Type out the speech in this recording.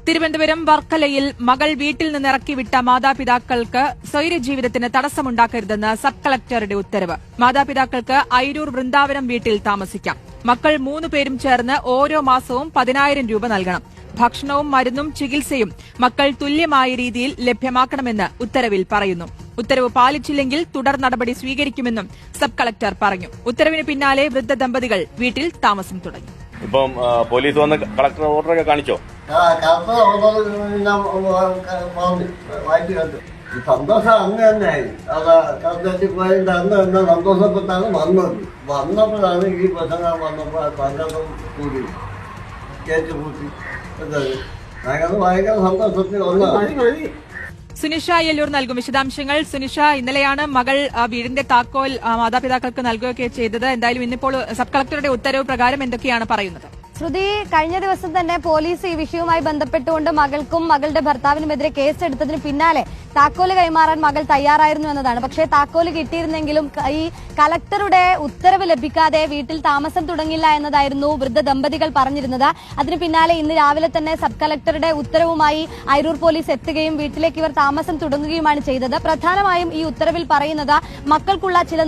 തിരുവനന്തപുരം വർക്കലയിൽ മകൾ വീട്ടിൽ നിന്ന് ഇറക്കിവിട്ട മാതാപിതാക്കൾക്ക് സ്വൈര്യജീവിതത്തിന് തടസ്സമുണ്ടാക്കരുതെന്ന് സബ് കളക്ടറുടെ ഉത്തരവ്. മാതാപിതാക്കൾക്ക് അയിരൂർ വൃന്ദാവനം വീട്ടിൽ താമസിക്കാം. മക്കൾ 3 പേരും ചേർന്ന് ഓരോ മാസവും 10,000 രൂപ നൽകണം. ഭക്ഷണവും മരുന്നും ചികിത്സയും മക്കൾ തുല്യമായ രീതിയിൽ ലഭ്യമാക്കണമെന്ന് ഉത്തരവിൽ പറയുന്നു. ഉത്തരവ് പാലിച്ചില്ലെങ്കിൽ തുടർ നടപടി സ്വീകരിക്കുമെന്നും സബ് കളക്ടർ പറഞ്ഞു. ഉത്തരവിന് പിന്നാലെ വൃദ്ധ ദമ്പതികൾ വീട്ടിൽ താമസം തുടങ്ങി. ഇപ്പം പോലീസ് വന്ന് കളക്ടർ ഓർഡറൊക്കെ കാണിച്ചോ? സന്തോഷം അന്ന് തന്നെയായി. പോയിട്ട് അന്ന് തന്നെ സന്തോഷപ്പെട്ടാണ് വന്നപ്പോഴാണ് ഈ പ്രശ്നം വന്നപ്പോൾ സംഘം കൂടി കേറ്റ് കൂട്ടി ഞങ്ങൾ ഭയങ്കര സന്തോഷത്തിൽ ഒന്നാണ്. സുനിഷ അയ്യല്ലൂർ നൽകും വിശദാംശങ്ങൾ. സുനിഷ, ഇന്നലെയാണ് മകൾ വീടിന്റെ താക്കോൽ മാതാപിതാക്കൾക്ക് നൽകുകയൊക്കെ ചെയ്തത്. എന്തായാലും ഇന്നിപ്പോൾ സബ് കളക്ടറുടെ ഉത്തരവ് പ്രകാരം എന്തൊക്കെയാണ് പറയുന്നത്? ശ്രുതി, കഴിഞ്ഞ ദിവസം തന്നെ പോലീസ് ഈ വിഷയവുമായി ബന്ധപ്പെട്ടുകൊണ്ട് മകൾക്കും മകളുടെ ഭർത്താവിനുമെതിരെ കേസെടുത്തതിന് പിന്നാലെ താക്കോല് കൈമാറാൻ മകൾ തയ്യാറായിരുന്നു എന്നതാണ്. പക്ഷേ താക്കോല് കിട്ടിയിരുന്നെങ്കിലും ഈ കളക്ടറുടെ ഉത്തരവ് ലഭിക്കാതെ വീട്ടിൽ താമസം തുടങ്ങില്ല എന്നതായിരുന്നു വൃദ്ധ ദമ്പതികൾ പറഞ്ഞിരുന്നത്. അതിന് പിന്നാലെ ഇന്ന് രാവിലെ തന്നെ സബ് കളക്ടറുടെ ഉത്തരവുമായി അയിരൂർ പോലീസ് എത്തുകയും വീട്ടിലേക്ക് ഇവർ താമസം തുടങ്ങുകയുമാണ് ചെയ്തത്. പ്രധാനമായും ഈ ഉത്തരവിൽ പറയുന്നത് മക്കൾക്കുള്ള ചില